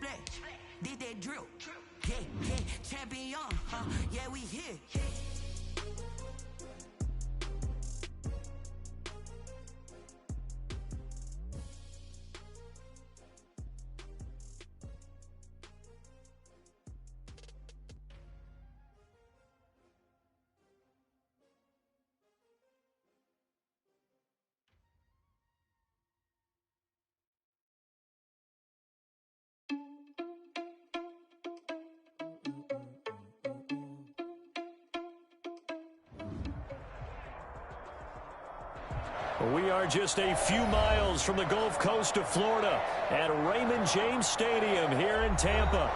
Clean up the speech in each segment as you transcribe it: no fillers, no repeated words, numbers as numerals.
splash. Did that drill. Yeah, yeah, champion, huh? Yeah, we here. We are just a few miles from the Gulf Coast of Florida at Raymond James Stadium here in Tampa.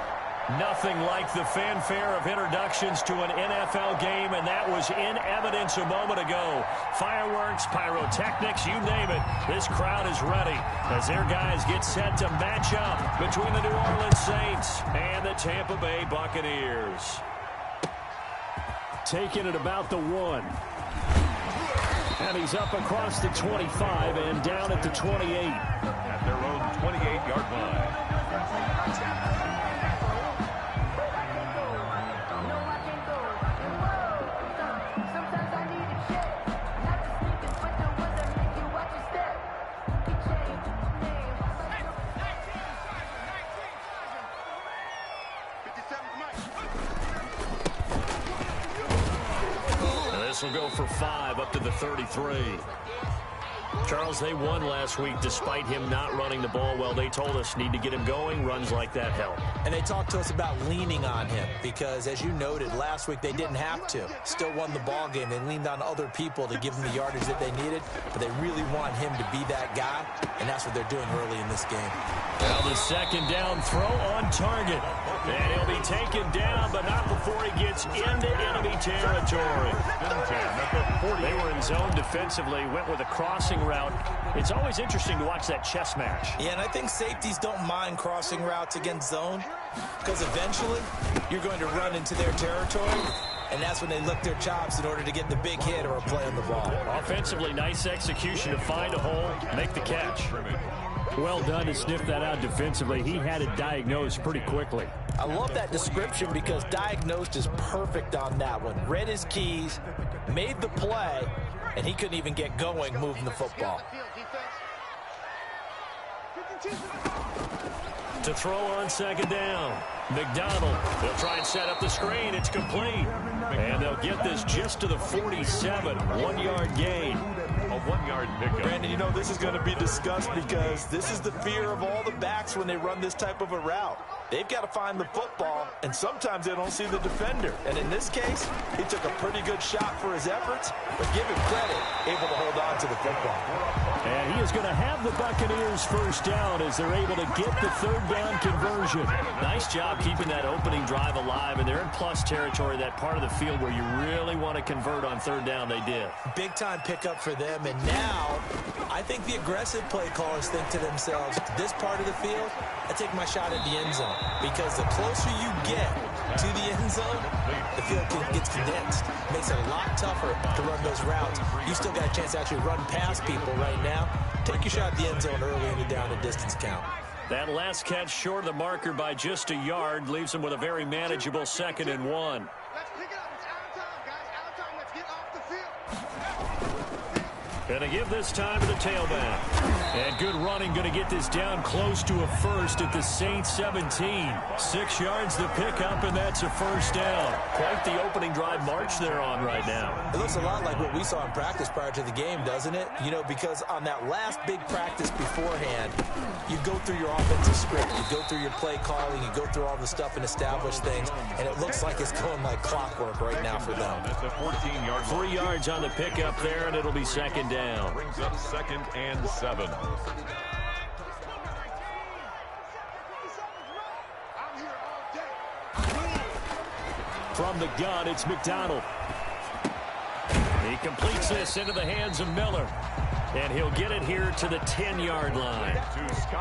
Nothing like the fanfare of introductions to an NFL game, and that was in evidence a moment ago. Fireworks, pyrotechnics, you name it. This crowd is ready as their guys get set to match up between the New Orleans Saints and the Tampa Bay Buccaneers. Taking it about the 1. And he's up across the 25 and down at the 28. At their own 28-yard line. This will go for 5 up to the 33. Charles, they won last week despite him not running the ball well. They told us need to get him going. Runs like that help. And they talked to us about leaning on him because, as you noted, last week they didn't have to. Still won the ball game. They leaned on other people to give them the yardage that they needed, but they really want him to be that guy, and that's what they're doing early in this game. Now the second down throw on target. And he'll be taken down, but not before he gets into enemy territory. They were in zone defensively, went with a crossing route. It's always interesting to watch that chess match. Yeah, and I think safeties don't mind crossing routes against zone because eventually you're going to run into their territory, and that's when they lick their chops in order to get the big hit or a play on the ball. Offensively, nice execution to find a hole, make the catch. Well done to sniff that out defensively. He had it diagnosed pretty quickly. I love that description because diagnosed is perfect on that one. Read his keys, made the play, and he couldn't even get going moving the football. To throw on second down. McDonald, they'll try and set up the screen. It's complete. And they'll get this just to the 47. 1-yard gain. A 1-yard pickup. Brandon, you know this is going to be discussed because this is the fear of all the backs when they run this type of a route. They've got to find the football, and sometimes they don't see the defender. And in this case, he took a pretty good shot for his efforts, but give him credit, able to hold on to the football. And he is going to have the Buccaneers first down as they're able to get the third down conversion. Nice job keeping that opening drive alive, and they're in plus territory, that part of the field where you really want to convert on third down. They did. Big-time pickup for them, and now I think the aggressive play callers think to themselves, this part of the field, I take my shot at the end zone, because the closer you get to the end zone, the field gets condensed. Makes it a lot tougher to run those routes. You still got a chance to actually run past people right now. Take your shot at the end zone early in the down and distance count. That last catch short of the marker by just a yard leaves them with a very manageable 2nd and 1. Going to give this time to the tailback. And good running, going to get this down close to a first at the Saints 17. 6 yards the pickup, and that's a first down. Quite the opening drive march they're on right now. It looks a lot like what we saw in practice prior to the game, doesn't it? You know, because on that last big practice beforehand, you go through your offensive script, you go through your play calling, you go through all the stuff and establish things, and it looks like it's going like clockwork right now for them. That's a 14-yard. 3 yards on the pickup there, and it'll be second down. Brings up 2nd and 7. From the gun, it's McDonald. He completes this into the hands of Miller. And he'll get it here to the 10-yard line.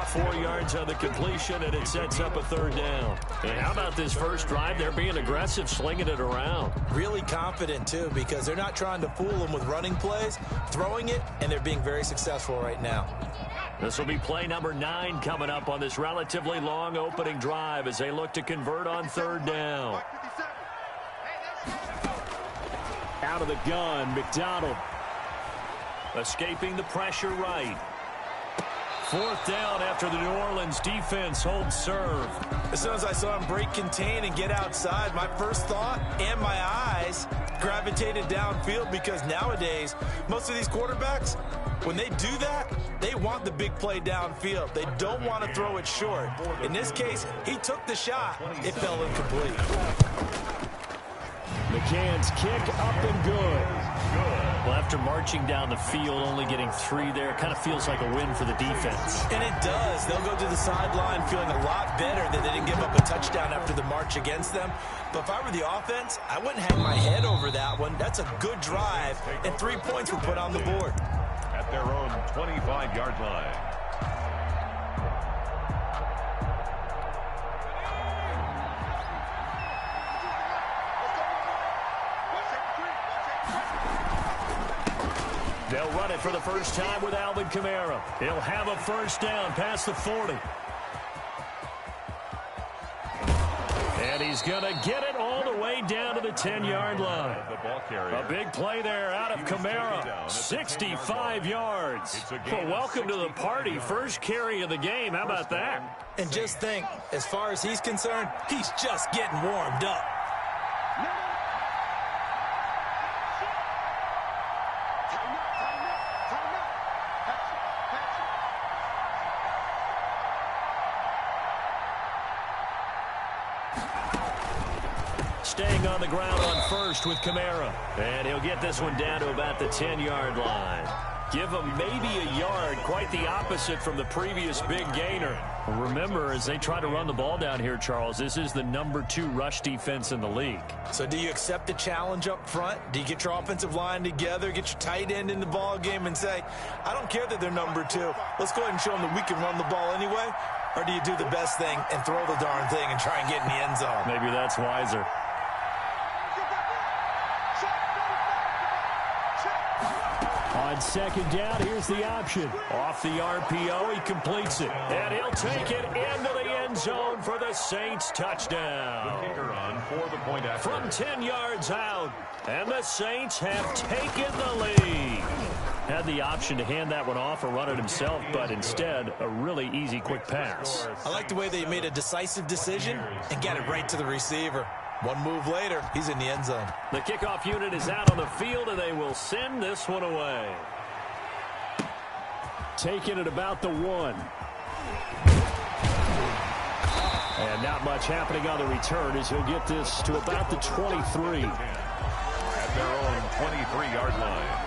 4 yards on the completion, and it sets up a third down. And how about this first drive? They're being aggressive, slinging it around. Really confident, too, because they're not trying to fool them with running plays, throwing it, and they're being very successful right now. This will be play number 9 coming up on this relatively long opening drive as they look to convert on third down. Out of the gun, McDonald. Escaping the pressure right. 4th down after the New Orleans defense holds serve. As soon as I saw him break contain and get outside, my first thought and my eyes gravitated downfield, because nowadays, most of these quarterbacks, when they do that, they want the big play downfield. They don't want to throw it short. In this case, he took the shot. It fell incomplete. McCann's kick up and good. Well, after marching down the field, only getting 3 there, kind of feels like a win for the defense. And it does. They'll go to the sideline feeling a lot better that they didn't give up a touchdown after the march against them. But if I were the offense, I wouldn't hang my head over that one. That's a good drive, and 3 points were put on the board. At their own 25-yard line. They'll run it for the first time with Alvin Kamara. He'll have a first down past the 40. And he's going to get it all the way down to the 10-yard line. A big play there out of Kamara. 65 yards. Well, welcome to the party. First carry of the game. How about that? And just think, as far as he's concerned, he's just getting warmed up. Staying on the ground on first with Kamara. And he'll get this one down to about the 10-yard line. Give him maybe a yard, quite the opposite from the previous big gainer. Remember, as they try to run the ball down here, Charles, this is the number 2 rush defense in the league. So do you accept the challenge up front? Do you get your offensive line together, get your tight end in the ball game and say, I don't care that they're number 2. Let's go ahead and show them that we can run the ball anyway? Or do you do the best thing and throw the darn thing and try and get in the end zone? Maybe that's wiser. On second down, here's the option. Off the RPO, he completes it. And he'll take it into the end zone for the Saints touchdown. From 10 yards out, and the Saints have taken the lead. Had the option to hand that one off or run it himself, but instead, a really easy, quick pass. I like the way they made a decisive decision and got it right to the receiver. One move later, he's in the end zone. The kickoff unit is out on the field, and they will send this one away. Taking it about the 1. And not much happening on the return as he'll get this to about the 23. At their own 23-yard line.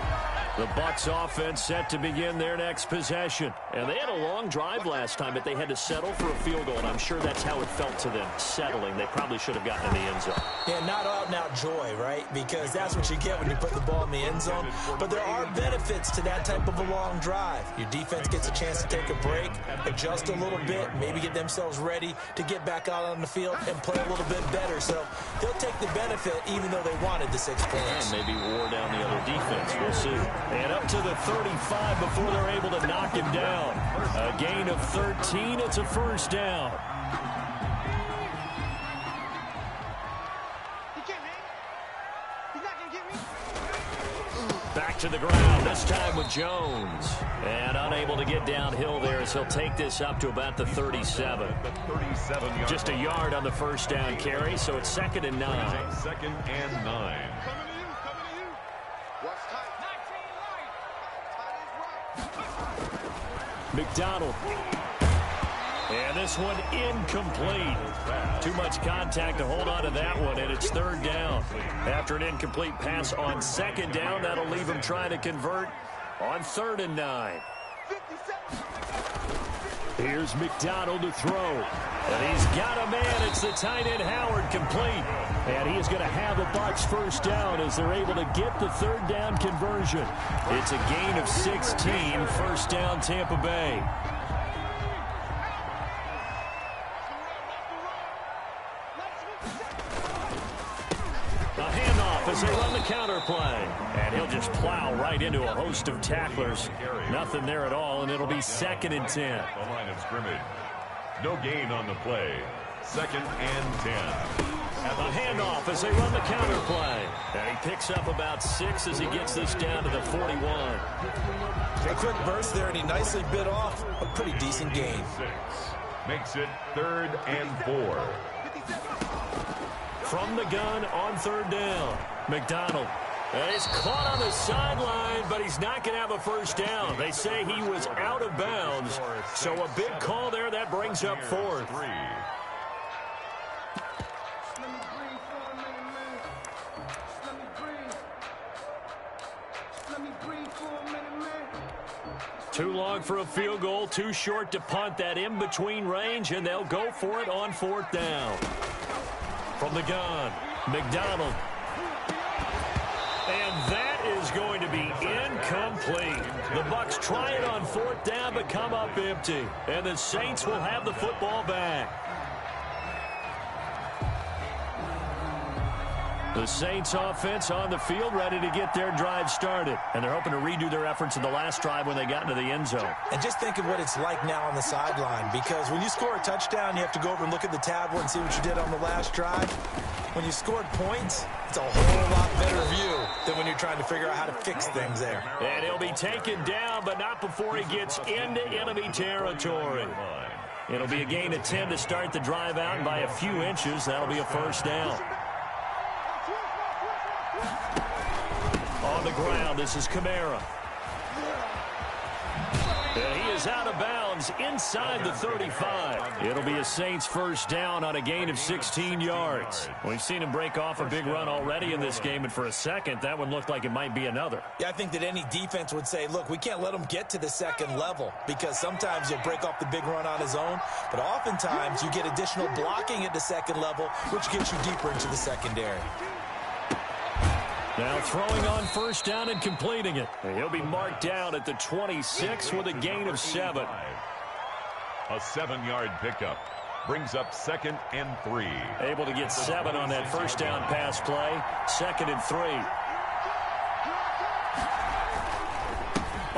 The Bucs offense set to begin their next possession. And they had a long drive last time, but they had to settle for a field goal, and I'm sure that's how it felt to them, settling. They probably should have gotten in the end zone. Yeah, not out-and-out joy, right? Because that's what you get when you put the ball in the end zone. But there are benefits to that type of a long drive. Your defense gets a chance to take a break, adjust a little bit, maybe get themselves ready to get back out on the field and play a little bit better. So they'll take the benefit even though they wanted the 6 points. And maybe wore down the other defense. We'll see. And up to the 35 before they're able to knock him down. A gain of 13. It's a first down. Back to the ground, this time with Jones. And unable to get downhill there as he'll take this up to about the 37. Just a yard on the first down carry, so it's 2nd and 9. 2nd and 9. McDonald. And this one incomplete. Too much contact to hold on to that one, and it's 3rd down. After an incomplete pass on 2nd down, that'll leave him trying to convert on 3rd and 9. Here's McDonald to throw. And he's got a man. It's the tight end Howard, complete. And he is going to have the Bucs first down as they're able to get the third down conversion. It's a gain of 16, first down Tampa Bay. As they run the counter play. And he'll just plow right into a host of tacklers. Nothing there at all, and it'll be 2nd and 10. The line of scrimmage. No gain on the play. 2nd and 10. A handoff as they run the counter play. And he picks up about 6 as he gets this down to the 41. A quick burst there, and he nicely bit off a pretty decent gain. 6 makes it 3rd and 4. From the gun on 3rd down. McDonald. And he's caught on the sideline, but he's not going to have a first down. They say he was out of bounds. So a big call there. That brings up 4th. 2 long for a field goal, too short to punt. That in-between range, and they'll go for it on 4th down. From the gun, McDonald. And that is going to be incomplete. The Bucs try it on 4th down, but come up empty. And the Saints will have the football back. The Saints offense on the field, ready to get their drive started. And they're hoping to redo their efforts in the last drive when they got into the end zone. And just think of what it's like now on the sideline, because when you score a touchdown, you have to go over and look at the tablet and see what you did on the last drive. When you scored points, it's a whole lot better view than when you're trying to figure out how to fix things there. And he'll be taken down, but not before he gets into enemy territory. It'll be a gain of 10 to start the drive out, and by a few inches, that'll be a first down. On the ground, this is Kamara. And he is out of bounds inside the 35. It'll be a Saints first down on a gain of 16 yards. We've seen him break off a big run already in this game, and for a second, that one looked like it might be another. Yeah, I think that any defense would say, look, we can't let him get to the second level, because sometimes he'll break off the big run on his own, but oftentimes you get additional blocking at the second level, which gets you deeper into the secondary. Now throwing on first down and completing it. And he'll be marked down at the 26 with a gain of 7. A 7-yard pickup brings up 2nd and 3. Able to get 7 on that first down pass play. 2nd and 3.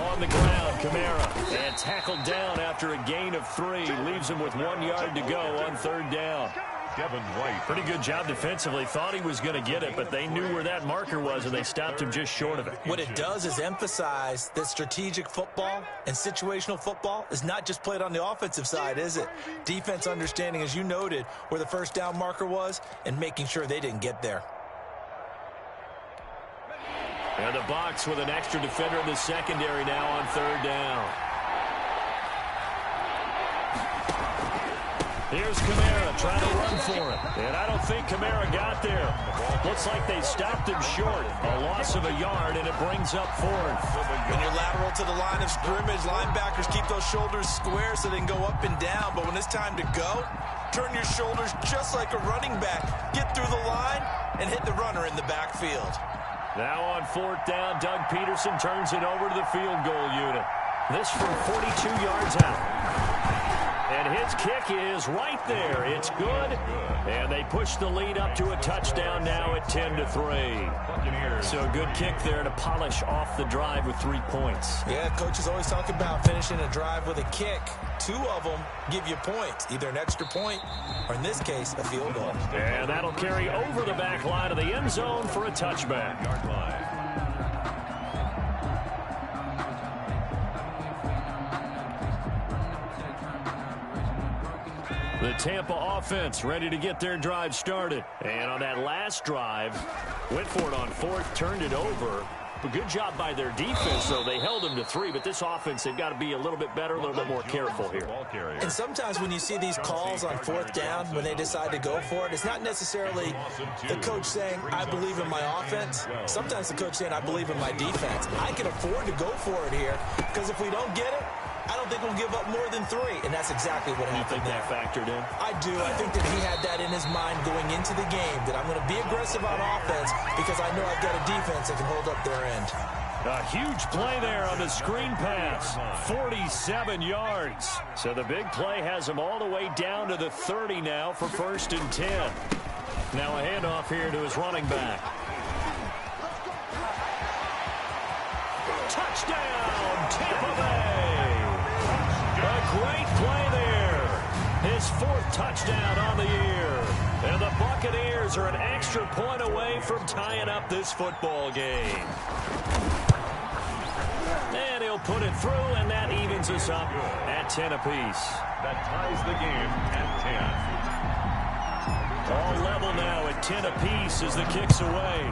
On the ground, Kamara. And tackled down after a gain of 3. Leaves him with 1 yard to go on 3rd down. Kevin White. Pretty good job defensively. Thought he was going to get it, but they knew where that marker was, and they stopped him just short of it. What it does is emphasize that strategic football and situational football is not just played on the offensive side, is it? Defense understanding, as you noted, where the first down marker was and making sure they didn't get there. And the Bucs with an extra defender in the secondary now on 3rd down. Here's Kamara trying to run for it. And I don't think Kamara got there. Looks like they stopped him short. A loss of a yard, and it brings up 4th. When you're lateral to the line of scrimmage, linebackers keep those shoulders square so they can go up and down. But when it's time to go, turn your shoulders just like a running back. Get through the line and hit the runner in the backfield. Now on 4th down, Doug Peterson turns it over to the field goal unit. This from 42 yards out. And his kick is right there. It's good. And they push the lead up to a touchdown now at 10-3. So a good kick there to polish off the drive with 3 points. Yeah, coaches always talk about finishing a drive with a kick. 2 of them give you points, either an extra point or, in this case, a field goal. And that'll carry over the back line of the end zone for a touchback. Yard line. The Tampa offense ready to get their drive started. And on that last drive, went for it on 4th, turned it over. A good job by their defense, though. They held them to 3, but this offense, they've got to be a little bit better, a little bit more careful here. And sometimes when you see these calls on 4th down, when they decide to go for it, it's not necessarily the coach saying, I believe in my offense. Sometimes the coach saying, I believe in my defense. I can afford to go for it here, because if we don't get it, I don't think we'll give up more than 3, and that's exactly what happened. You think that factored in? I do. I think that he had that in his mind going into the game, that I'm going to be aggressive on offense because I know I've got a defense that can hold up their end. A huge play there on the screen pass. 47 yards. So the big play has him all the way down to the 30 now for 1st and 10. Now a handoff here to his running back. Touchdown, Tampa Bay. A great play there. His 4th touchdown on the year. And the Buccaneers are an extra point away from tying up this football game. And he'll put it through, and that evens us up at 10 apiece. That ties the game at 10. All level now at 10 apiece as the kick's away.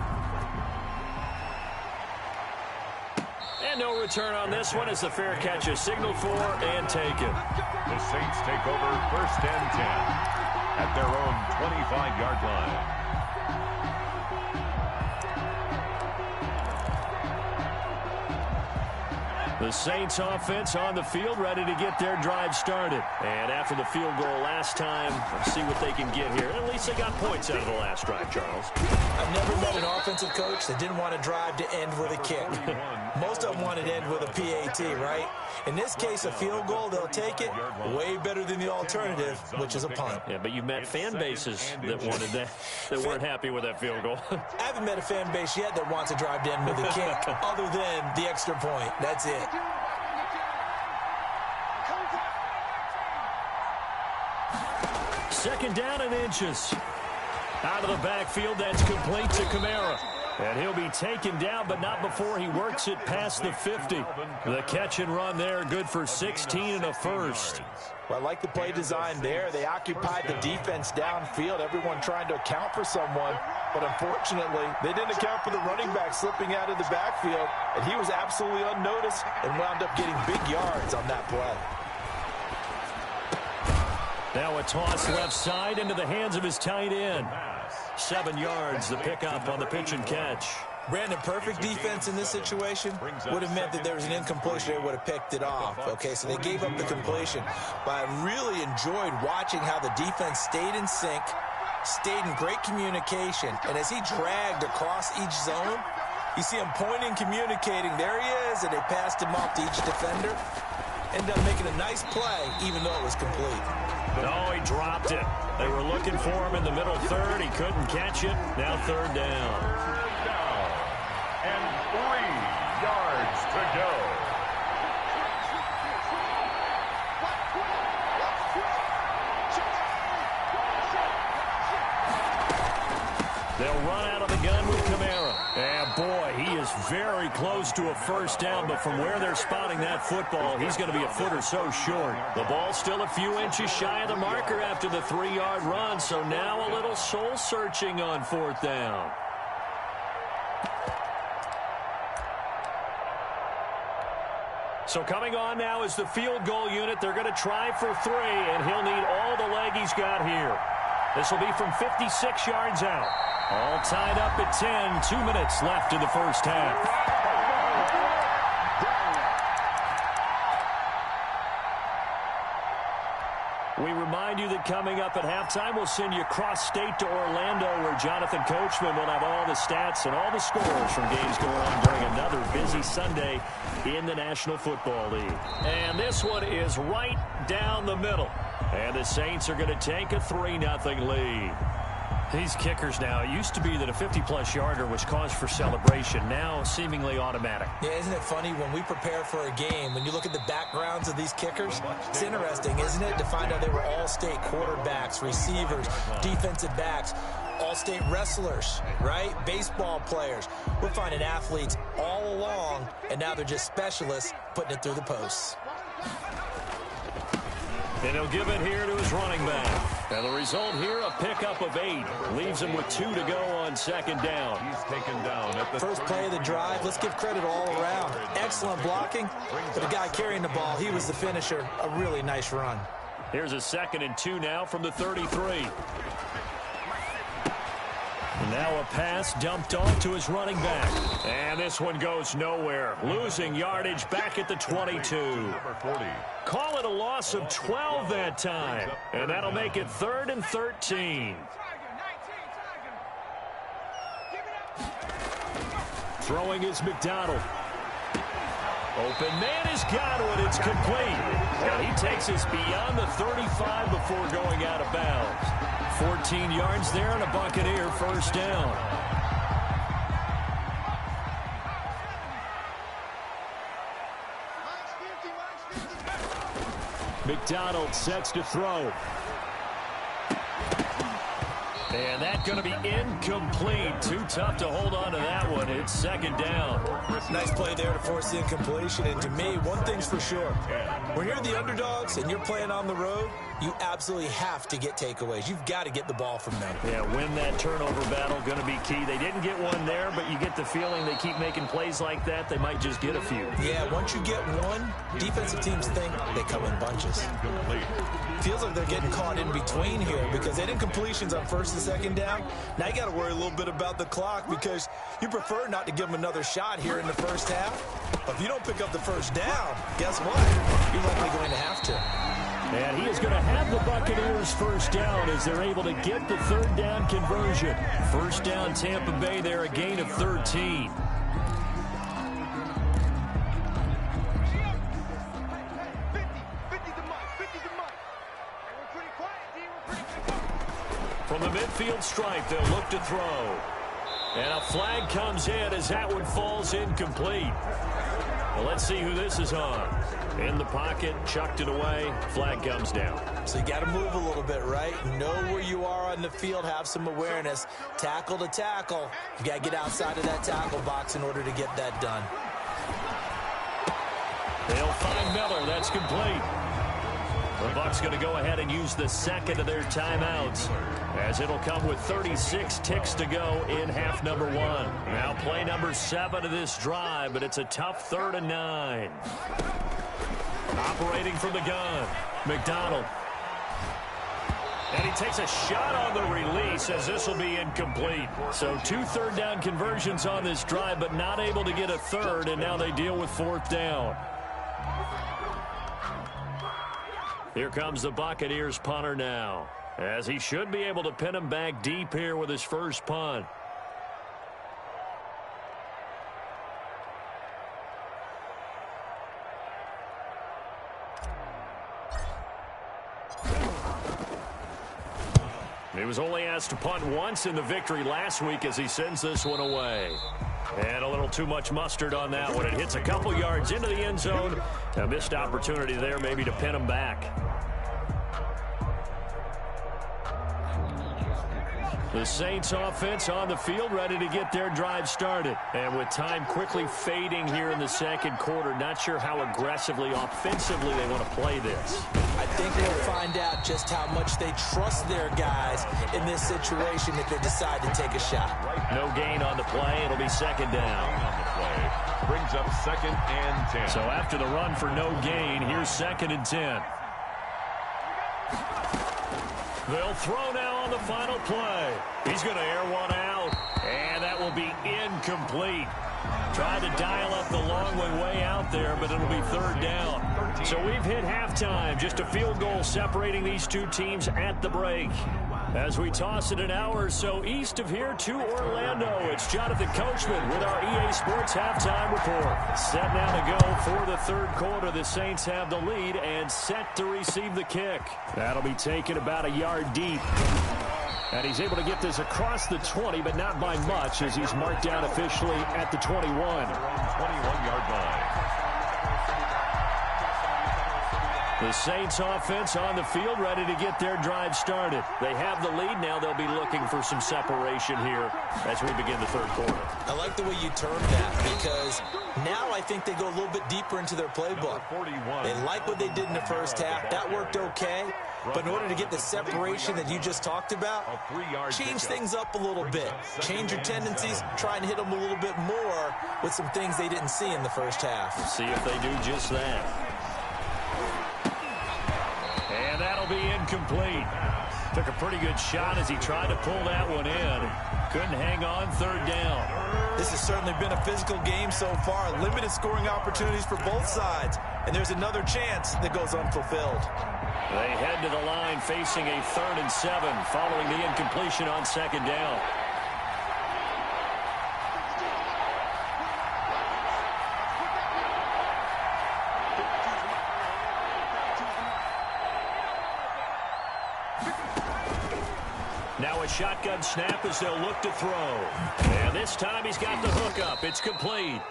And no return on this one as the fair catch is signaled for and taken. The Saints take over 1st and 10 at their own 25-yard line. The Saints offense on the field, ready to get their drive started. And after the field goal last time, let's see what they can get here. At least they got points out of the last drive, Charles. I've never met an offensive coach that didn't want to drive to end with a kick. Most of them wanted to end with a PAT, right? In this case, a field goal, they'll take it. Way better than the alternative, which is a punt. Yeah, but you've met fan bases that wanted that, that weren't happy with that field goal. I haven't met a fan base yet that wants to drive to end with a kick, other than the extra point. That's it. Second down and inches. Out of the backfield, that's complete to Kamara. And he'll be taken down, but not before he works it past the 50. The catch and run there, good for 16 and a first. Well, I like the play design there. They occupied the defense downfield, everyone trying to account for someone. But unfortunately, they didn't account for the running back slipping out of the backfield. And he was absolutely unnoticed and wound up getting big yards on that play. Now a toss left side into the hands of his tight end. 7 yards, the pickup on the pitch and catch. Brandon, perfect defense in this situation would have meant that there was an incompletion. They would have picked it off. Okay, so they gave up the completion. But I really enjoyed watching how the defense stayed in sync, stayed in great communication. And as he dragged across each zone, you see him pointing, communicating. There he is, and they passed him off to each defender. Ended up making a nice play, even though it was complete. No, he dropped it. They were looking for him in the middle third. He couldn't catch it. Now 3rd down. And 3 yards to go. They'll run out of the gun with Kamara. And boy, he is very close to a first down, but from where they're spotting that football, he's going to be a foot or so short. The ball's still a few inches shy of the marker after the 3-yard run, so now a little soul-searching on 4th down. So coming on now is the field goal unit. They're going to try for 3, and he'll need all the leg he's got here. This will be from 56 yards out. All tied up at 10. 2 minutes left in the first half. We remind you that coming up at halftime, we'll send you cross-state to Orlando, where Jonathan Coachman will have all the stats and all the scores from games going on during another busy Sunday in the National Football League. And this one is right down the middle. And the Saints are going to take a 3-0 lead. These kickers now, it used to be that a 50-plus yarder was cause for celebration. Now, seemingly automatic. Yeah, isn't it funny when we prepare for a game, when you look at the backgrounds of these kickers, it's interesting, isn't it, to find out they were all-state quarterbacks, receivers, defensive backs, all-state wrestlers, right? Baseball players. We're finding athletes all along, and now they're just specialists putting it through the posts. And he'll give it here to his running back. And the result here, a pickup of 8. Leaves him with 2 to go on 2nd down. He's taken down at the first play of the drive. Let's give credit all around. Excellent blocking. For the guy carrying the ball, he was the finisher. A really nice run. Here's a 2nd and 2 now from the 33. And now a pass dumped off to his running back. And this one goes nowhere. Losing yardage back at the 22. Number 40. Call it a loss of 12 that time. And that'll make it 3rd and 13. Throwing is McDonald. Open man has got it. It's complete. And he takes us beyond the 35 before going out of bounds. 14 yards there and a Buccaneer first down. McDonald sets to throw. And that's going to be incomplete. Too tough to hold on to that one. It's second down. Nice play there to force the incompletion. And to me, one thing's for sure. When you're the underdogs and you're playing on the road, you absolutely have to get takeaways. You've got to get the ball from them. Yeah, win that turnover battle, going to be key. They didn't get one there, but you get the feeling they keep making plays like that, they might just get a few. Yeah, once you get one, defensive teams think they come in bunches. Feels like they're getting caught in between here because they didn't completions on first and second down. Now you got to worry a little bit about the clock because you prefer not to give them another shot here in the first half. But if you don't pick up the first down, guess what? You're likely going to have to. And he is going to have the Buccaneers first down as they're able to get the third down conversion. First down Tampa Bay there, a gain of 13. From the midfield stripe, they'll look to throw. And a flag comes in as that one falls incomplete. Well, let's see who this is on. In the pocket, chucked it away, flag comes down. So you got to move a little bit, right? Know where you are on the field, have some awareness. Tackle to tackle. You got to get outside of that tackle box in order to get that done. They'll find Miller. That's complete. The Bucs going to go ahead and use the second of their timeouts as it'll come with 36 ticks to go in half number 1. Now play number 7 of this drive, but it's a tough 3rd and 9. Operating from the gun, McDonald. And he takes a shot on the release as this will be incomplete. So 2 third down conversions on this drive, but not able to get a third, and now they deal with 4th down. Here comes the Buccaneers punter now, as he should be able to pin him back deep here with his first punt. He was only asked to punt once in the victory last week as he sends this one away. And a little too much mustard on that one. It hits a couple yards into the end zone. A missed opportunity there maybe to pin him back. The Saints offense on the field ready to get their drive started. And with time quickly fading here in the second quarter, not sure how aggressively, offensively they want to play this. I think we'll find out just how much they trust their guys in this situation if they decide to take a shot. No gain on the play. It'll be second down. On the play. Brings up 2nd and 10. So after the run for no gain, here's 2nd and 10. They'll throw now on the final play. He's going to air one out, and that will be incomplete. Tried to dial up the long way out there, but it'll be 3rd down. So we've hit halftime. Just a field goal separating these two teams at the break. As we toss it an hour or so east of here to Orlando, it's Jonathan Coachman with our EA Sports Halftime Report. Set now to go for the 3rd quarter. The Saints have the lead and set to receive the kick. That'll be taken about a yard deep. And he's able to get this across the 20, but not by much as he's marked down officially at the 21. 21-yard line. The Saints offense on the field ready to get their drive started. They have the lead now. They'll be looking for some separation here as we begin the 3rd quarter. I like the way you termed that because now I think they go a little bit deeper into their playbook. They like what they did in the first half. That worked okay. But in order to get the separation that you just talked about, change things up a little bit. Change your tendencies, try and hit them a little bit more with some things they didn't see in the first half. We'll see if they do just that. And that'll be incomplete. Took a pretty good shot as he tried to pull that one in. Couldn't hang on third down. This has certainly been a physical game so far. Limited scoring opportunities for both sides. And there's another chance that goes unfulfilled. They head to the line facing a 3rd and 7 following the incompletion on 2nd down. Now a shotgun snap as they'll look to throw. And this time he's got the hook up. It's complete.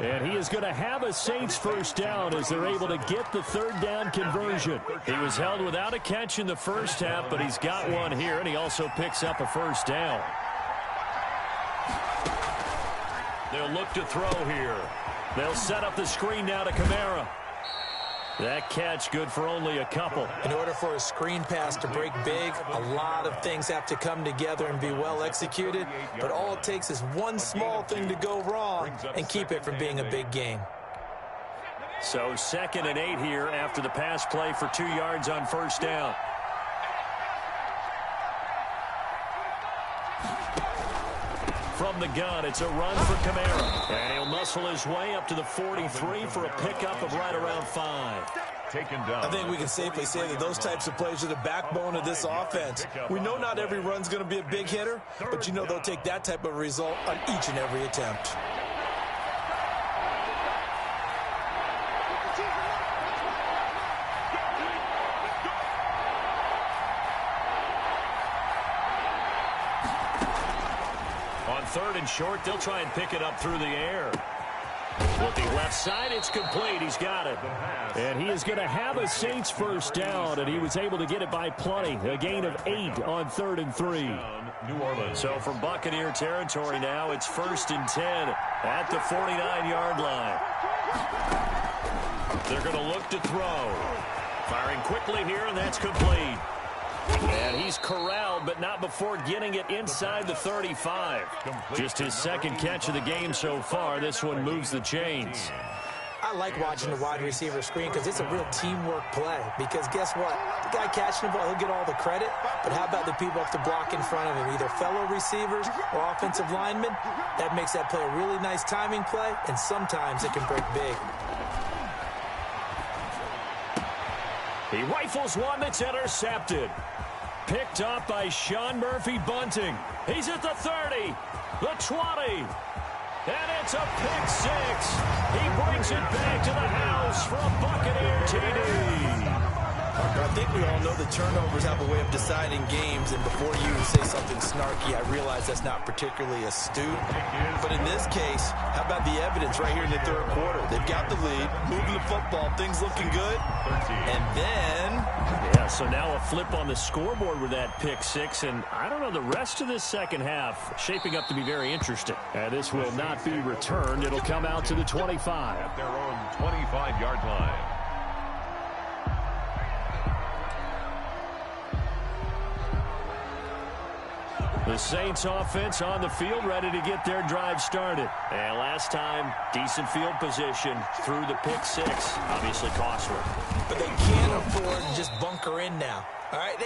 And he is going to have a Saints first down as they're able to get the 3rd down conversion. He was held without a catch in the first half, but he's got one here, and he also picks up a first down. They'll look to throw here. They'll set up the screen now to Kamara. That catch good for only a couple. In order for a screen pass to break big, a lot of things have to come together and be well executed. But all it takes is one small thing to go wrong and keep it from being a big game. So 2nd and 8 here after the pass play for 2 yards on first down. From the gun, it's a run for Kamara. And he'll muscle his way up to the 43 for a pickup of right around 5. Taken down. I think we can safely say that those types of plays are the backbone of this offense. We know not every run's going to be a big hitter, but you know they'll take that type of result on each and every attempt. On 3rd and short, they'll try and pick it up through the air. With the left side, it's complete. He's got it. And he is going to have a Saints first down, and he was able to get it by plenty. A gain of 8 on 3rd and 3. New Orleans. So from Buccaneer territory now, it's 1st and 10 at the 49-yard line. They're going to look to throw. Firing quickly here, and that's complete. And he's corralled, but not before getting it inside the 35. Just his 2nd catch of the game so far. This one moves the chains. I like watching the wide receiver screen because it's a real teamwork play. Because guess what? The guy catching the ball, he'll get all the credit. But how about the people up to block in front of him? Either fellow receivers or offensive linemen. That makes that play a really nice timing play, and sometimes it can break big. He rifles one that's intercepted. Picked up by Sean Murphy-Bunting. He's at the 30, the 20, and it's a pick 6. He brings it back to the house for a Buccaneer TD. I think we all know that turnovers have a way of deciding games, and before you say something snarky, I realize that's not particularly astute. But in this case, how about the evidence right here in the 3rd quarter? They've got the lead, moving the football, things looking good, and then... Yeah, so now a flip on the scoreboard with that pick 6, and I don't know, the rest of this 2nd half shaping up to be very interesting. And this will not be returned. It'll come out to the 25. At their own 25-yard line. The Saints offense on the field, ready to get their drive started. And last time, decent field position through the pick 6. Obviously costly. But they can't afford to just bunker in now. All right,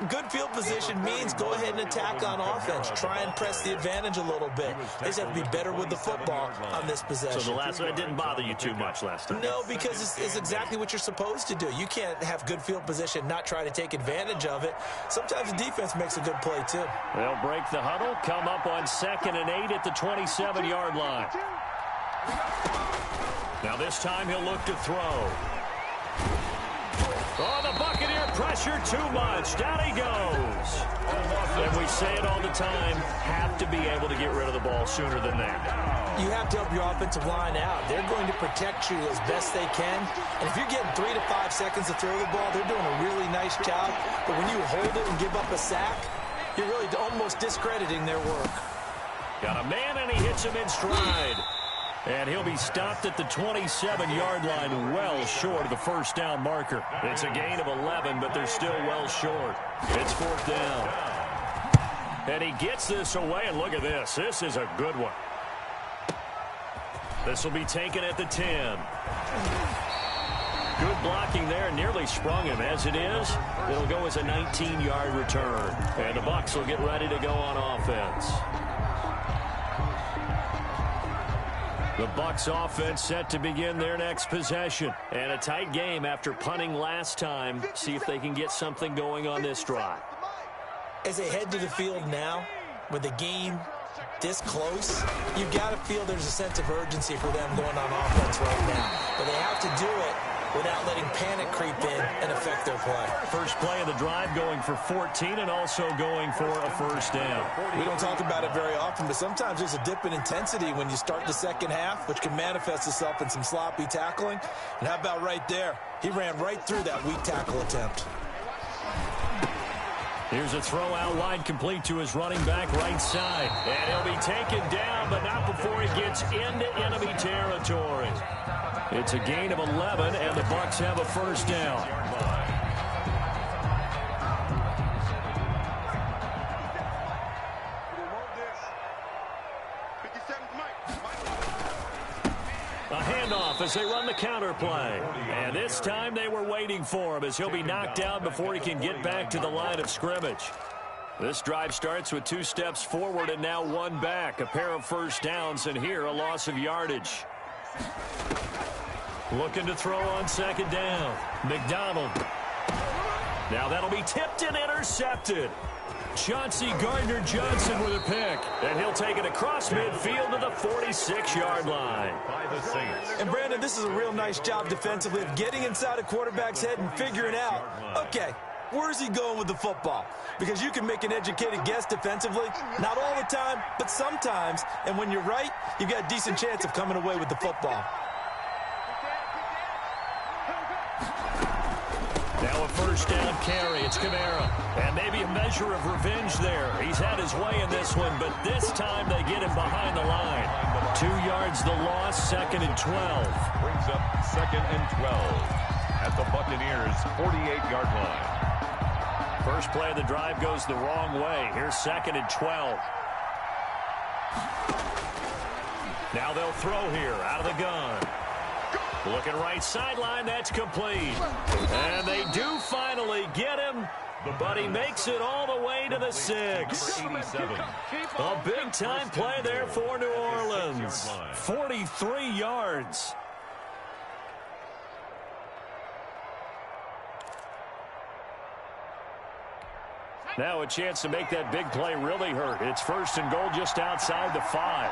good field position means go ahead and attack on offense. Try and press the advantage a little bit. They just have to be better with the football on this possession. So the last one didn't bother you too much last time? No, because it's exactly what you're supposed to do. You can't have good field position, not try to take advantage of it. Sometimes the defense makes a good play, too. They'll break the huddle, come up on 2nd and 8 at the 27-yard line. Now this time he'll look to throw. Oh, the Buccaneer pressure too much. Down he goes. And we say it all the time, have to be able to get rid of the ball sooner than that. You have to help your offensive line out. They're going to protect you as best they can. And if you're getting 3 to 5 seconds to throw the ball, they're doing a really nice job. But when you hold it and give up a sack, you're really almost discrediting their work. Got a man, and he hits him in stride. And he'll be stopped at the 27-yard line, well short of the first down marker. It's a gain of 11, but they're still well short. It's 4th down. And he gets this away, and look at this. This is a good one. This will be taken at the 10. Good blocking there. Nearly sprung him. As it is, it'll go as a 19-yard return. And the Bucs will get ready to go on offense. The Bucs offense set to begin their next possession. And a tight game after punting last time. See if they can get something going on this drive. As they head to the field now, with the game this close, you've got to feel there's a sense of urgency for them going on offense right now. But they have to do it without letting panic creep in and affect their play. First play of the drive going for 14 and also going for a first down. We don't talk about it very often, but sometimes there's a dip in intensity when you start the second half, which can manifest itself in some sloppy tackling. And how about right there? He ran right through that weak tackle attempt. Here's a throw out wide, complete to his running back right side. And he'll be taken down, but not before he gets into enemy territory. It's a gain of 11, and the Bucs have a first down. A handoff as they run the counter play. And this time they were waiting for him as he'll be knocked down before he can get back to the line of scrimmage. This drive starts with 2 steps forward and now 1 back. A pair of first downs, and here a loss of yardage. Looking to throw on second down. McDonald. Now that'll be tipped and intercepted. Chauncey Gardner-Johnson with a pick. And he'll take it across midfield to the 46-yard line. By the Saints. And, Brandon, this is a real nice job defensively of getting inside a quarterback's head and figuring out, okay, where's he going with the football? Because you can make an educated guess defensively. Not all the time, but sometimes. And when you're right, you've got a decent chance of coming away with the football. Now a first down carry. It's Kamara. And maybe a measure of revenge there. He's had his way in this one, but this time they get him behind the line. 2 yards the loss, 2nd and 12. Brings up 2nd and 12 at the Buccaneers' 48-yard line. First play of the drive goes the wrong way. Here's 2nd and 12. Now they'll throw here out of the gun. Looking right sideline, that's complete. And they do finally get him, but he makes it all the way to the 6. A big-time play there for New Orleans. 43 yards. Now a chance to make that big play really hurt. It's 1st and goal just outside the 5.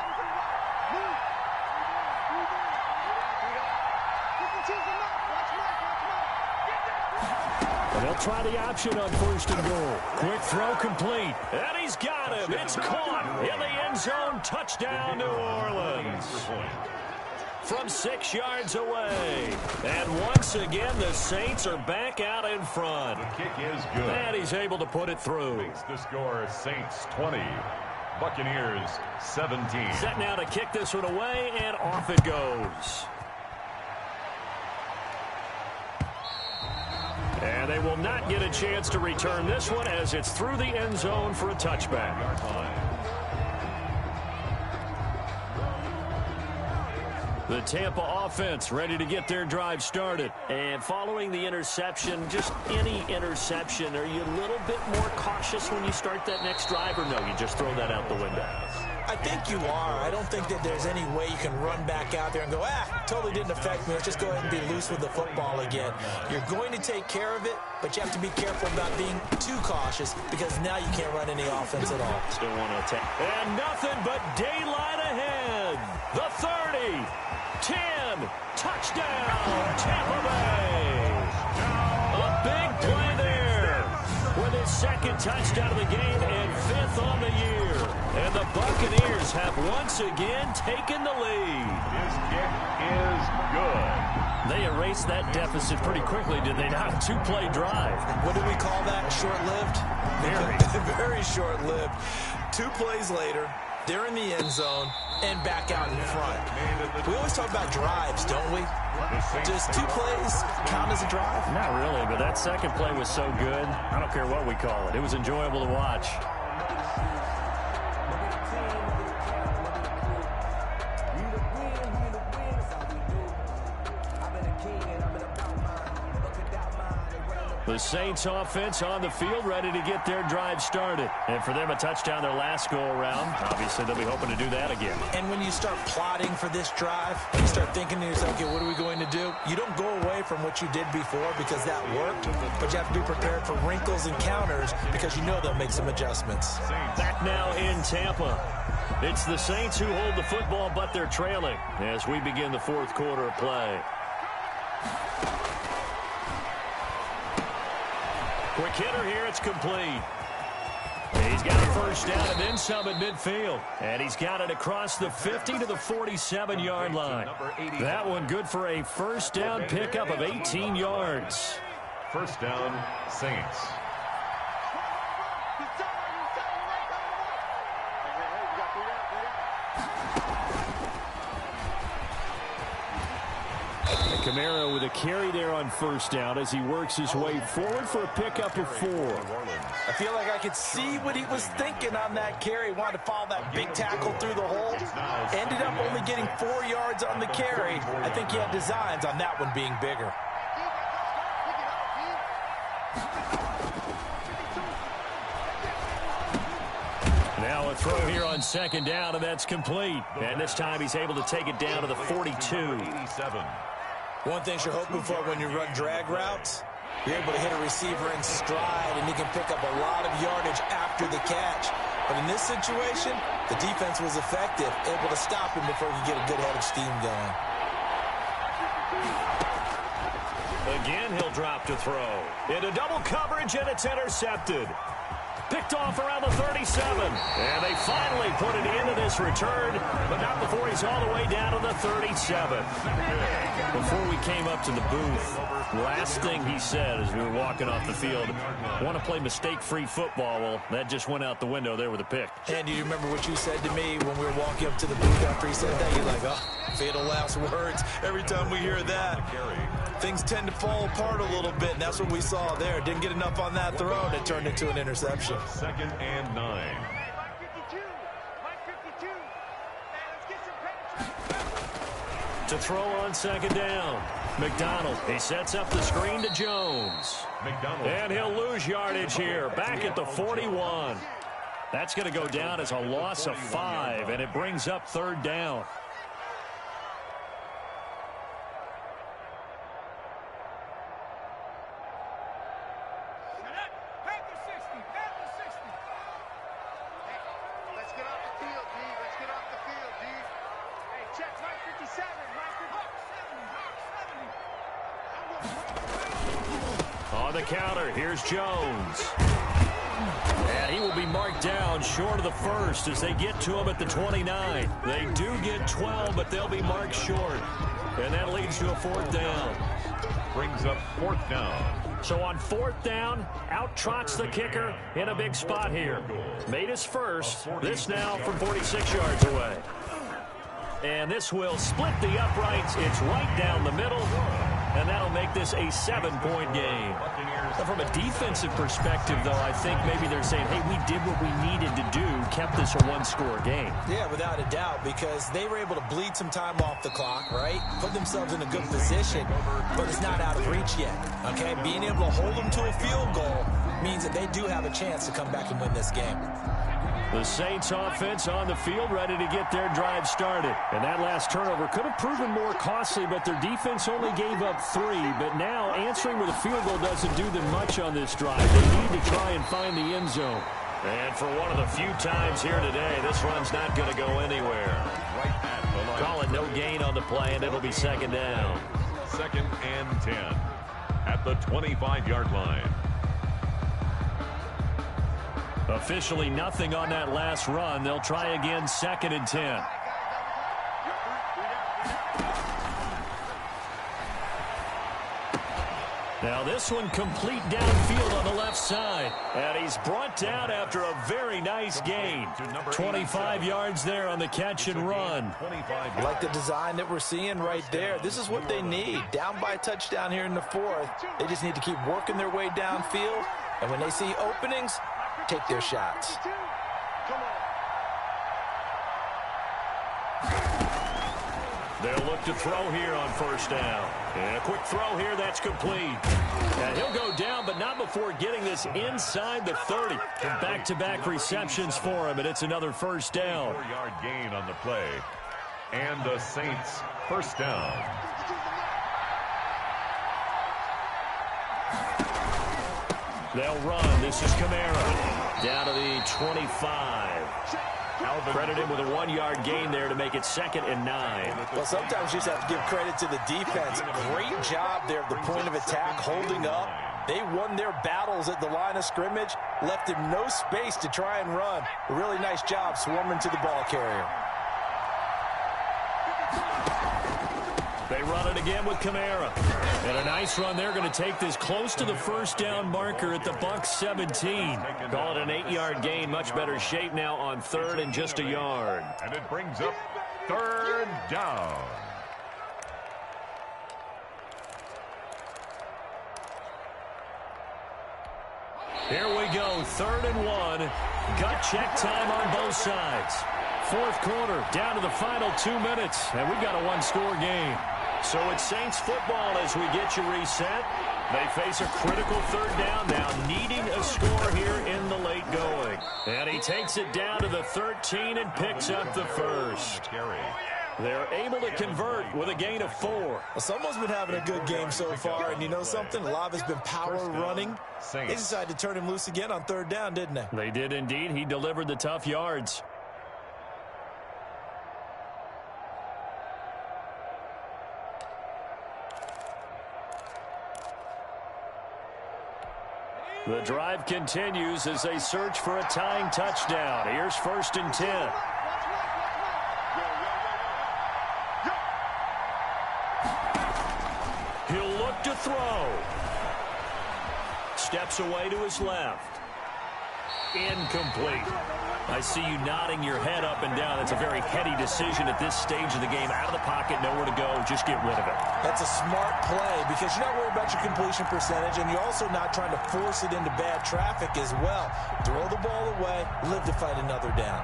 And they'll try the option on 1st and goal. Quick throw complete. And he's got him. It's caught in the end zone. Touchdown, New Orleans. From 6 yards away. And once again, the Saints are back out in front. The kick is good. And he's able to put it through. Makes the score Saints 20, Buccaneers 17. Set now to kick this one away, and off it goes. And they will not get a chance to return this one as it's through the end zone for a touchback. The Tampa offense ready to get their drive started. And following the interception, just any interception, are you a little bit more cautious when you start that next drive, or no, you just throw that out the window? I think you are. I don't think that there's any way you can run back out there and go, totally didn't affect me. Let's just go ahead and be loose with the football again. You're going to take care of it, but you have to be careful about being too cautious because now you can't run any offense at all. Still want to attack. And nothing but daylight ahead. The 30, 10, touchdown, Tampa Bay. A big play there with his 2nd touchdown of the game and 5th on the year. And the Buccaneers have once again taken the lead. His kick is good. They erased that deficit pretty quickly, did they not? 2-play drive. What do we call that? Short-lived? Very short-lived. 2 plays later, they're in the end zone and back out in front. We always talk about drives, don't we? Does 2 plays count as a drive? Not really, but that 2nd play was so good. I don't care what we call it. It was enjoyable to watch. The Saints offense on the field, ready to get their drive started. And for them, a touchdown their last go-around. Obviously, they'll be hoping to do that again. And when you start plotting for this drive, you start thinking to yourself, okay, what are we going to do? You don't go away from what you did before because that worked, but you have to be prepared for wrinkles and counters because you know they'll make some adjustments. Back now in Tampa. It's the Saints who hold the football, but they're trailing as we begin the fourth quarter of play. Quick hitter here, it's complete. He's got a first down and then some at midfield. And he's got it across the 50 to the 47-yard line. That one good for a first down pickup of 18 yards. First down, Saints. Camaro with a carry there on first down as he works his way forward for a pickup of 4. I feel like I could see what he was thinking on that carry. Wanted to follow that big tackle through the hole. Ended up only getting 4 yards on the carry. I think he had designs on that one being bigger. Now a throw here on second down, and that's complete. And this time he's able to take it down to the 42. One thing you're hoping for when you run drag routes, you're able to hit a receiver in stride, and he can pick up a lot of yardage after the catch. But in this situation, the defense was effective, able to stop him before he could get a good head of steam going. Again, he'll drop to throw. Into double coverage, and it's intercepted. Picked off around the 37. And they finally put it into this return, but not before he's all the way down to the 37. Before we came up to the booth, last thing he said as we were walking off the field, want to play mistake-free football. Well, that just went out the window there with a pick. And do you remember what you said to me when we were walking up to the booth after he said that? You're like, oh, fatal last words. Every time we hear that, things tend to fall apart a little bit, and that's what we saw there. Didn't get enough on that throw, and it turned into an interception. Second and 9. To throw on second down. McDonald, he sets up the screen to Jones. And he'll lose yardage here, back at the 41. That's going to go down as a loss of 5, and it brings up third down. On the counter, here's Jones. And he will be marked down short of the first as they get to him at the 29. They do get 12, but they'll be marked short. And that leads to a fourth down. Brings up fourth down. So on fourth down, out trots the kicker in a big spot here. Made his first. This now from 46 yards away. And this will split the uprights. It's right down the middle. And that'll make this a 7-point game. Now, from a defensive perspective, though, I think maybe they're saying, hey, we did what we needed to do, kept this a one-score game. Yeah, without a doubt, because they were able to bleed some time off the clock, right? Put themselves in a good position, but it's not out of reach yet, okay? Being able to hold them to a field goal means that they do have a chance to come back and win this game. The Saints offense on the field ready to get their drive started. And that last turnover could have proven more costly, but their defense only gave up 3. But now answering with a field goal doesn't do them much on this drive. They need to try and find the end zone. And for one of the few times here today, this run's not going to go anywhere. Call it no gain on the play, and it'll be second down. Second and 10 at the 25-yard line. Officially nothing on that last run. They'll try again, second and 10. Now this one complete downfield on the left side. And he's brought down after a very nice gain. 25 yards there on the catch and run. I like the design that we're seeing right there. This is what they need. Down by a touchdown here in the fourth. They just need to keep working their way downfield. And when they see openings, take their shots. They'll look to throw here on first down. And a quick throw here, that's complete. And he'll go down, but not before getting this inside the 30. Back-to-back receptions for him, and it's another first down. 4-yard gain on the play. And the Saints first down. They'll run. This is Kamara. Down to the 25. Credit him with a 1-yard gain there to make it 2nd and 9. Well, sometimes you just have to give credit to the defense. Great job there at the point of attack, holding up. They won their battles at the line of scrimmage, left him no space to try and run. A really nice job swarming to the ball carrier. They run it again with Kamara. And a nice run. They're going to take this close to the first down marker at the Bucs 17. Call it an 8-yard gain. Much better shape now on 3rd and just a yard. And it brings up 3rd down. Here we go. 3rd and 1. Gut check time on both sides. 4th quarter, down to the final 2 minutes. And we've got a 1-score game. So it's Saints football as we get you reset. They face a critical 3rd down now, needing a score here in the late going. And he takes it down to the 13 and picks up the first. They're able to convert with a gain of 4. Well, someone's been having a good game so far, and you know something? A lot has been power running. They decided to turn him loose again on 3rd down, didn't they? They did indeed. He delivered the tough yards. The drive continues as they search for a tying touchdown. Here's 1st and 10. He'll look to throw. Steps away to his left. Incomplete. I see you nodding your head up and down. That's a very heady decision at this stage of the game. Out of the pocket, nowhere to go. Just get rid of it. That's a smart play because you're not worried about your completion percentage, and you're also not trying to force it into bad traffic as well. Throw the ball away, live to fight another down.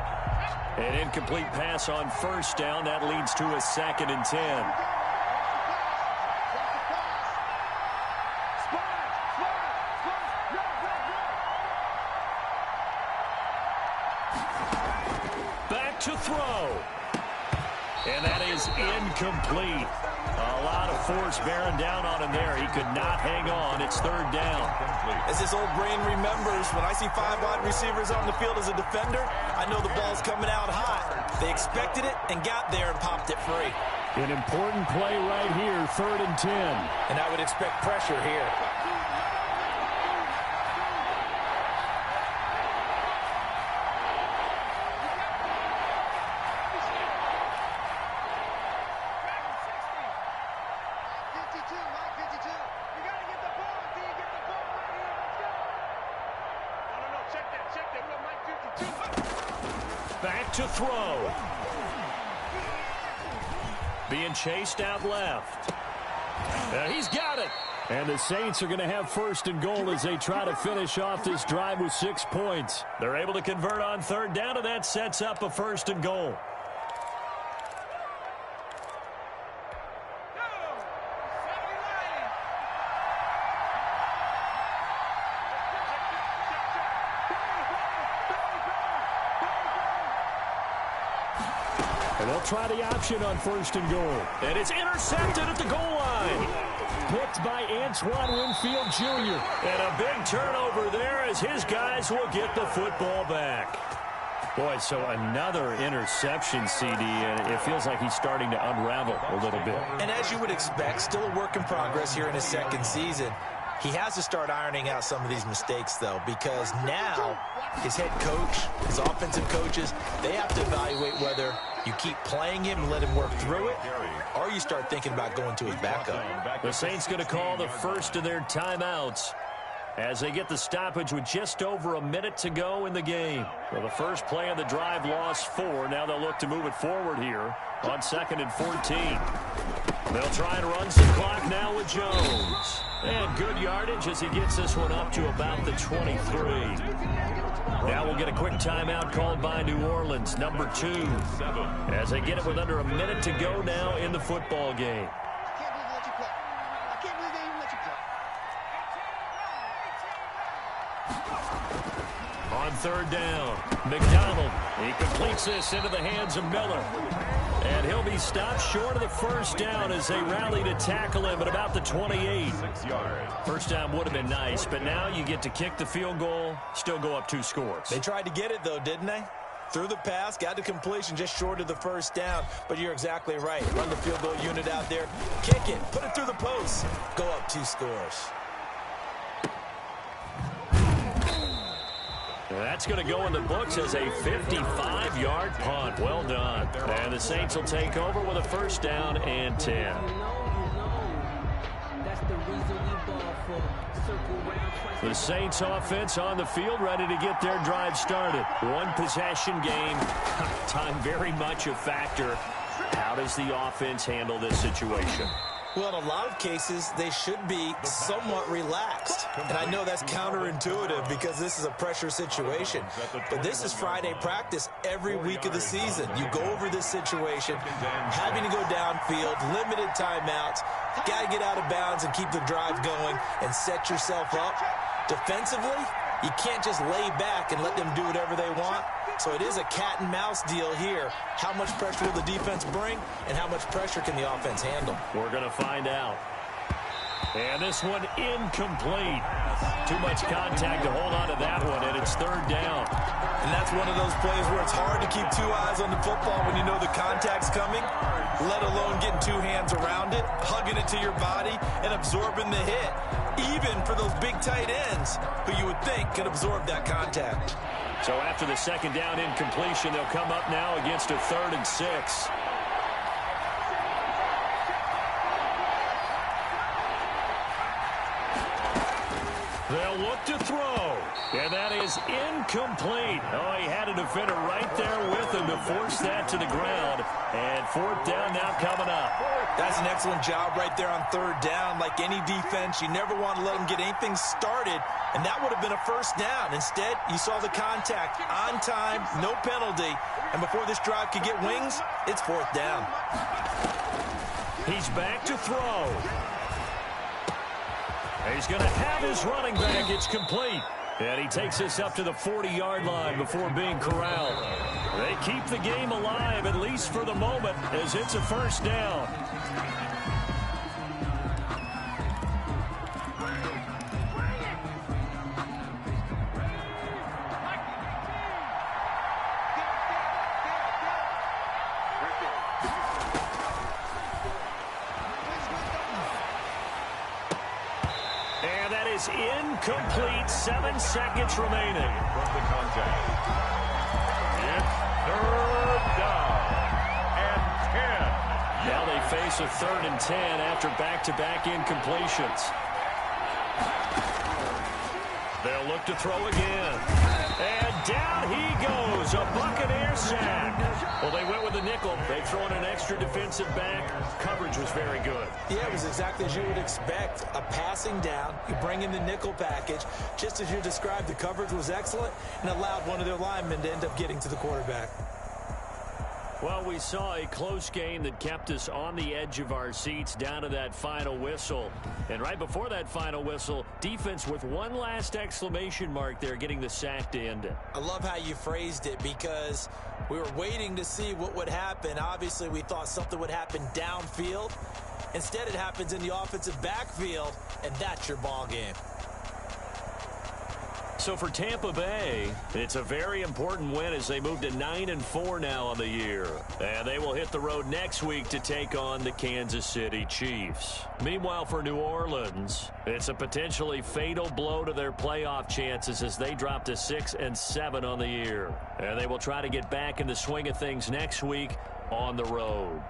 An incomplete pass on first down. That leads to a 2nd and 10. To throw. And that is incomplete. A lot of force bearing down on him there. He could not hang on. It's 3rd down. As this old brain remembers, when I see 5 wide receivers on the field as a defender, I know the ball's coming out hot. They expected it and got there and popped it free. An important play right here, 3rd and 10. And I would expect pressure here. Back to throw. Being chased out left. He's got it. And the Saints are going to have 1st and goal as they try to finish off this drive with 6 points. They're able to convert on 3rd down, and that sets up a 1st and goal. And they'll try the option on 1st and goal. And it's intercepted at the goal line. Picked by Antoine Winfield Jr. And a big turnover there as his guys will get the football back. Boy, so another interception, CD, and it feels like he's starting to unravel a little bit. And as you would expect, still a work in progress here in his 2nd season. He has to start ironing out some of these mistakes, though, because now his head coach, his offensive coaches, they have to evaluate whether you keep playing him and let him work through it, or you start thinking about going to his backup. The Saints going to call the first of their timeouts as they get the stoppage with just over a minute to go in the game. Well, the first play of the drive lost 4. Now they'll look to move it forward here on 2nd and 14. They'll try and run some clock now with Jones. And good yardage as he gets this one up to about the 23. Now we'll get a quick timeout called by New Orleans, number 2, as they get it with under a minute to go now in the football game. On third down, McDonald. He completes this into the hands of Miller. And he'll be stopped short of the first down as they rally to tackle him at about the 28. First down would have been nice, but now you get to kick the field goal, still go up 2 scores. They tried to get it, though, didn't they? Threw the pass, got the completion just short of the first down. But you're exactly right. Run the field goal unit out there. Kick it. Put it through the post. Go up 2 scores. That's going to go in the books as a 55-yard punt. Well done. And the Saints will take over with a first down and 10. The Saints offense on the field, ready to get their drive started. One possession game. Time very much a factor. How does the offense handle this situation? Well, in a lot of cases, they should be somewhat relaxed. And I know that's counterintuitive because this is a pressure situation. But this is Friday practice every week of the season. You go over this situation, having to go downfield, limited timeouts, got to get out of bounds and keep the drive going and set yourself up. Defensively, you can't just lay back and let them do whatever they want. So it is a cat and mouse deal here. How much pressure will the defense bring, and how much pressure can the offense handle? We're going to find out. And this one incomplete. Too much contact to hold on to that one, and it's third down. And that's one of those plays where it's hard to keep 2 eyes on the football when you know the contact's coming, let alone getting 2 hands around it, hugging it to your body, and absorbing the hit. Even for those big tight ends who you would think could absorb that contact. So after the second down incompletion, they'll come up now against a 3rd and 6. They'll look to throw. And that is incomplete. Oh, he had a defender right there with him to force that to the ground. And 4th down now coming up. That's an excellent job right there on 3rd down. Like any defense, you never want to let them get anything started. And that would have been a first down. Instead, you saw the contact on time, no penalty. And before this drive could get wings, it's 4th down. He's back to throw. He's going to have his running back. It's complete. And he takes this up to the 40-yard line before being corralled. They keep the game alive, at least for the moment, as it's a first down. Incomplete. 7 seconds remaining. From the contact. It's 3rd down and 10. Now they face a 3rd and 10 after back-to-back incompletions. They'll look to throw again. And down he goes. A Buccaneer sack. Well, they went with the nickel. They've thrown an extra defensive back. Coverage was very good. Yeah, it was exactly as you would expect. A passing down. You bring in the nickel package. Just as you described, the coverage was excellent and allowed one of their linemen to end up getting to the quarterback. Well, we saw a close game that kept us on the edge of our seats down to that final whistle. And right before that final whistle, defense with one last exclamation mark there, getting the sack to end it. I love how you phrased it because we were waiting to see what would happen. Obviously, we thought something would happen downfield. Instead, it happens in the offensive backfield, and that's your ball game. So for Tampa Bay, it's a very important win as they move to 9-4 now on the year. And they will hit the road next week to take on the Kansas City Chiefs. Meanwhile, for New Orleans, it's a potentially fatal blow to their playoff chances as they drop to 6-7 on the year. And they will try to get back in the swing of things next week on the road.